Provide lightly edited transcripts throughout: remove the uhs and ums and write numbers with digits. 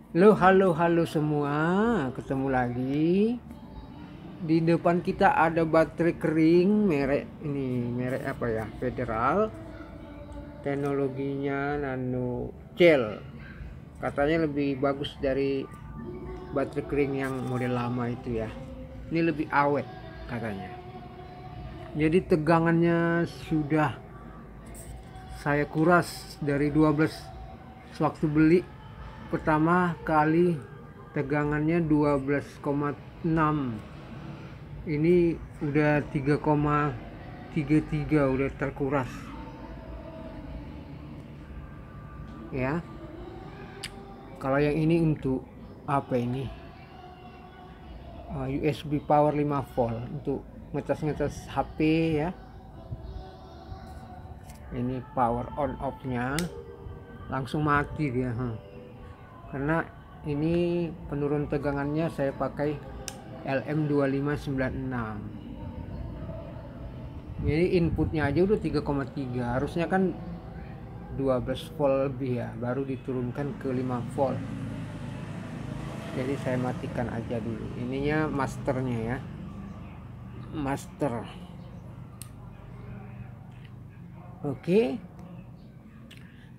Halo semua, ketemu lagi. Di depan kita ada baterai kering merek apa ya? Federal. Teknologinya nano gel. Katanya lebih bagus dari baterai kering yang model lama itu ya. Ini lebih awet katanya. Jadi tegangannya sudah saya kuras dari 12 sewaktu beli pertama kali tegangannya 12,6, ini udah 3,33, udah terkuras ya. Kalau yang ini untuk apa ini, USB power 5 volt untuk ngecas HP ya. Ini power on off nya langsung mati dia, karena ini penurun tegangannya saya pakai LM2596. Jadi inputnya aja udah 3,3, harusnya kan 12 volt lebih ya, baru diturunkan ke 5 volt. Jadi saya matikan aja dulu ininya, masternya ya, master. Oke.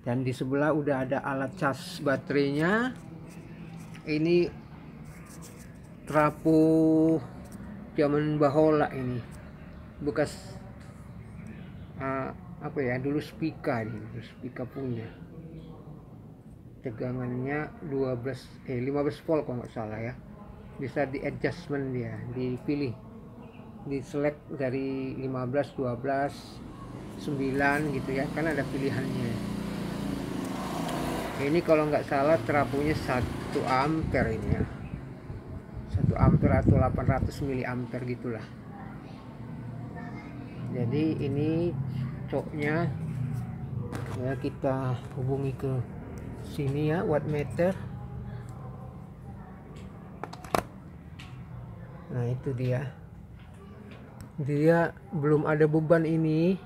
Dan di sebelah udah ada alat cas baterainya. Ini trapo zaman bahola ini, bekas apa ya, dulu Spica punya. Tegangannya 15 volt kalau nggak salah ya. Bisa di adjustment, dia dipilih, di select dari 15, 12, 9 gitu ya, kan ada pilihannya. Ini kalau nggak salah trapunya 1 ampere ini ya, 1 ampere atau 800 mili ampere gitulah. Jadi ini coknya ya, kita hubungi ke sini ya, wattmeter. Nah itu dia belum ada beban, ini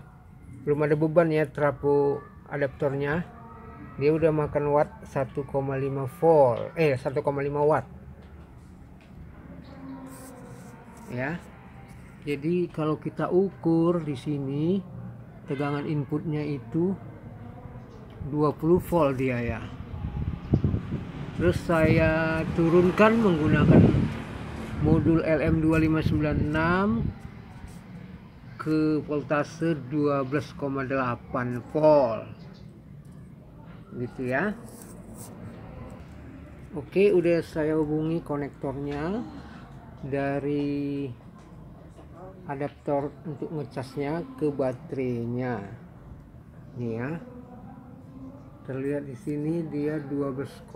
belum ada beban ya, trapo adaptornya. Dia udah makan watt 1,5 volt, 1,5 watt ya. Jadi kalau kita ukur di sini tegangan inputnya itu 20 volt dia ya. Terus saya turunkan menggunakan modul LM2596 ke voltase 12,8 volt gitu ya. Oke, udah saya hubungi konektornya dari adaptor untuk ngecasnya ke baterainya. Nih ya, terlihat di sini dia 12,9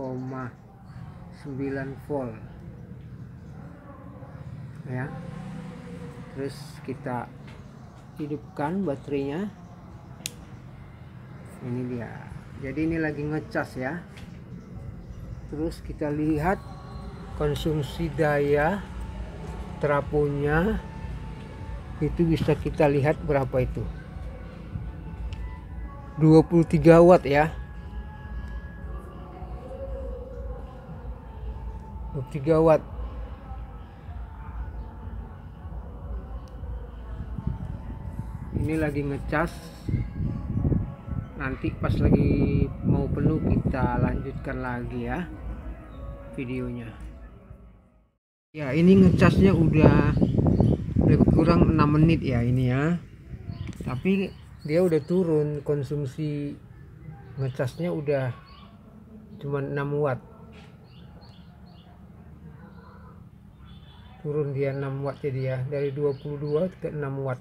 volt ya. Terus kita hidupkan baterainya. Ini dia. Jadi ini lagi ngecas ya. Terus kita lihat konsumsi daya traponya, itu bisa kita lihat berapa itu, 23 watt ya, 23 watt. Ini lagi ngecas, nanti pas lagi mau penuh kita lanjutkan lagi ya videonya ya. Ini ngecasnya udah lebih kurang 6 menit ya ini ya, tapi dia udah turun, konsumsi ngecasnya udah cuma 6 watt, turun dia 6 watt jadi ya, dari 22 ke 6 watt.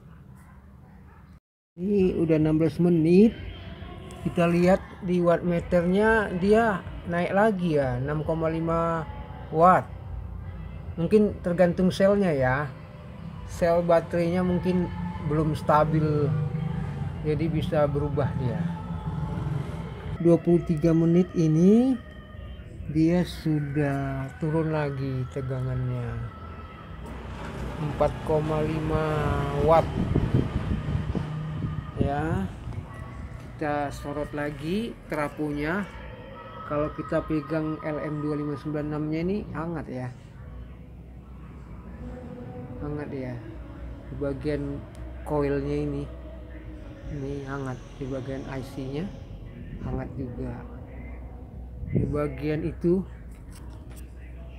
Ini udah 16 menit. Kita lihat di wattmeternya dia naik lagi ya, 6,5 watt. Mungkin tergantung selnya ya, sel baterainya mungkin belum stabil, jadi bisa berubah dia. 23 menit ini dia sudah turun lagi tegangannya, 4,5 watt ya. Kita sorot lagi trafonya, Kalau kita pegang LM2596 nya ini hangat ya, hangat ya di bagian coilnya ini hangat, di bagian IC nya hangat juga, di bagian itu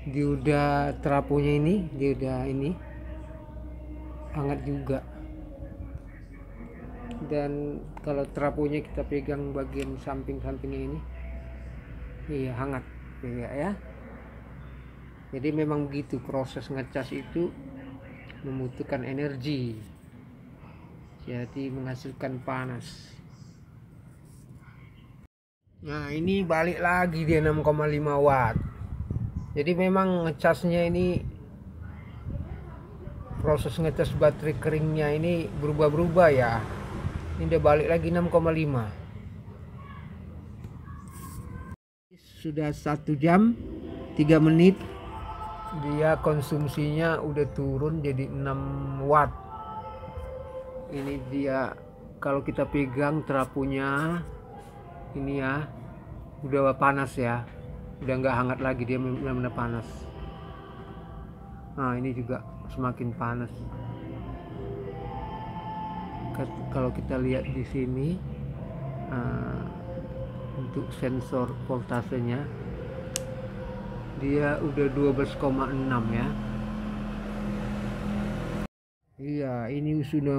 dioda trafonya ini, dioda ini hangat juga. Dan kalau trafonya kita pegang bagian samping-sampingnya ini, iya hangat ya. Jadi memang begitu proses ngecas itu membutuhkan energi, jadi menghasilkan panas. Nah ini balik lagi dia 6,5 watt. Jadi memang ngecasnya ini, proses ngecas baterai keringnya ini berubah-berubah ya. Ini udah balik lagi 6,5. Sudah 1 jam 3 menit, dia konsumsinya udah turun jadi 6 watt. Ini dia kalau kita pegang trafonya ini ya, udah panas ya, udah nggak hangat lagi, dia benar-benar panas. Nah ini juga semakin panas. Kalau kita lihat di sini untuk sensor voltasenya dia udah 12,6 ya. Iya ini sudah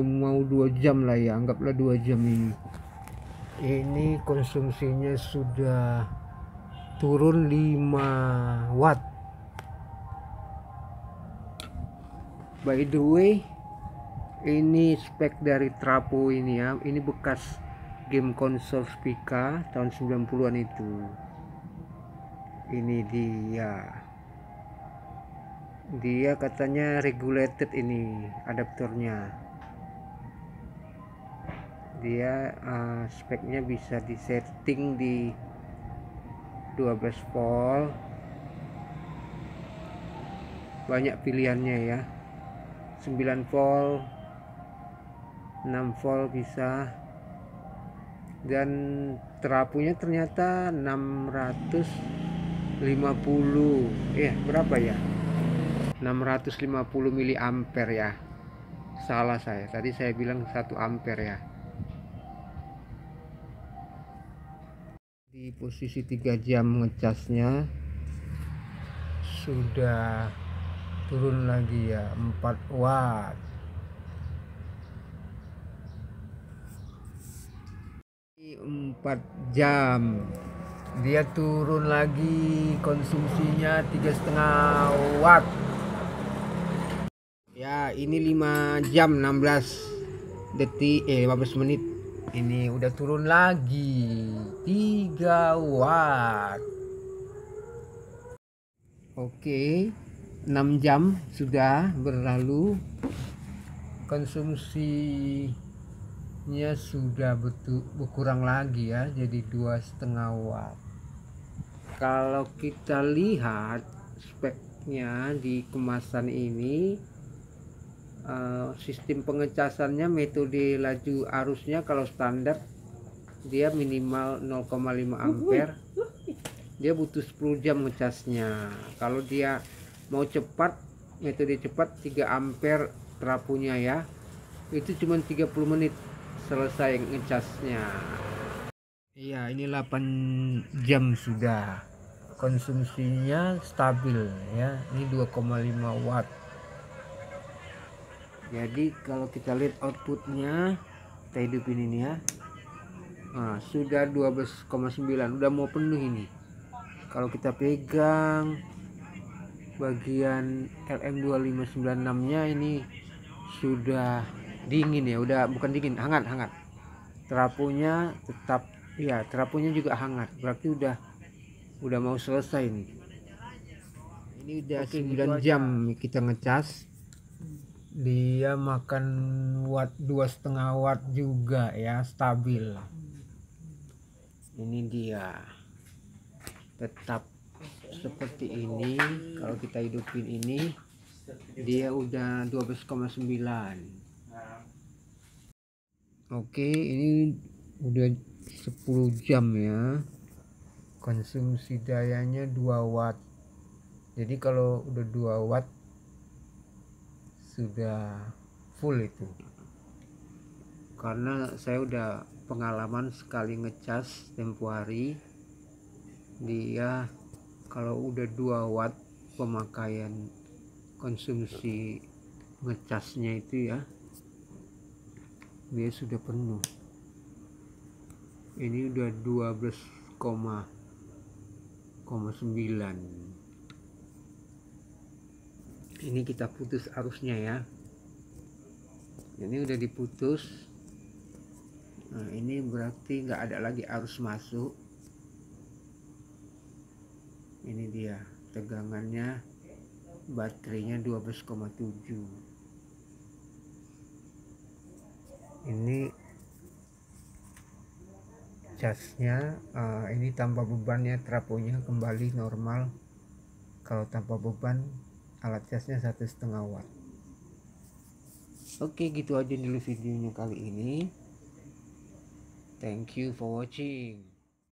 mau 2 jam lah ya, anggaplah 2 jam ini. Ini konsumsinya sudah turun 5 watt. By the way, ini spek dari trafo ini ya, ini bekas game konsol Spica tahun 90-an itu. Ini dia katanya regulated ini adaptornya. Dia speknya bisa disetting di 12 volt, banyak pilihannya ya, 9 volt, 6 volt bisa. Dan trafonya ternyata 650 berapa ya, 650 miliampere ya, salah saya tadi, saya bilang 1 ampere ya. Di posisi 3 jam ngecasnya sudah turun lagi ya, 4 watt. Di 4 jam dia turun lagi konsumsinya 3,5 watt ya. Ini 5 jam 16 detik 15 menit, ini udah turun lagi 3 watt. Oke, 6 jam sudah berlalu, konsumsinya sudah berkurang lagi ya, jadi 2,5 watt. Kalau kita lihat speknya di kemasan ini, sistem pengecasannya, metode laju arusnya kalau standar dia minimal 0,5 ampere, dia butuh 10 jam ngecasnya. Kalau dia mau cepat, metode cepat 3 ampere trafonya ya, itu cuma 30 menit selesai ngecasnya. Iya ini 8 jam sudah, konsumsinya stabil ya, ini 2,5 watt. Jadi kalau kita lihat outputnya, kita hidupin ini ya, sudah 12,9, udah mau penuh ini. Kalau kita pegang bagian LM2596 nya ini sudah dingin ya, udah bukan dingin, hangat. Trafonya tetap ya, trafonya juga hangat, berarti udah mau selesai nih. Ini udah 9 jam kita ngecas, dia makan watt 2,5 watt juga ya, stabil. Ini dia tetap seperti ini. Kalau kita hidupin ini, dia udah 12,9. Oke, ini udah 10 jam ya. konsumsi dayanya 2 watt. Jadi kalau udah 2 watt sudah full itu. Karena saya udah pengalaman sekali ngecas tempo hari, dia kalau udah 2 watt pemakaian konsumsi ngecasnya itu ya, dia sudah penuh. Ini udah 12,9. Ini kita putus arusnya ya, ini udah diputus. Nah, ini berarti nggak ada lagi arus masuk. Ini dia tegangannya, baterainya 12,7. Ini casnya, ini tanpa bebannya, trafonya kembali normal. Kalau tanpa beban alat casnya 1,5 watt. Oke, gitu aja dulu videonya kali ini. Thank you for watching.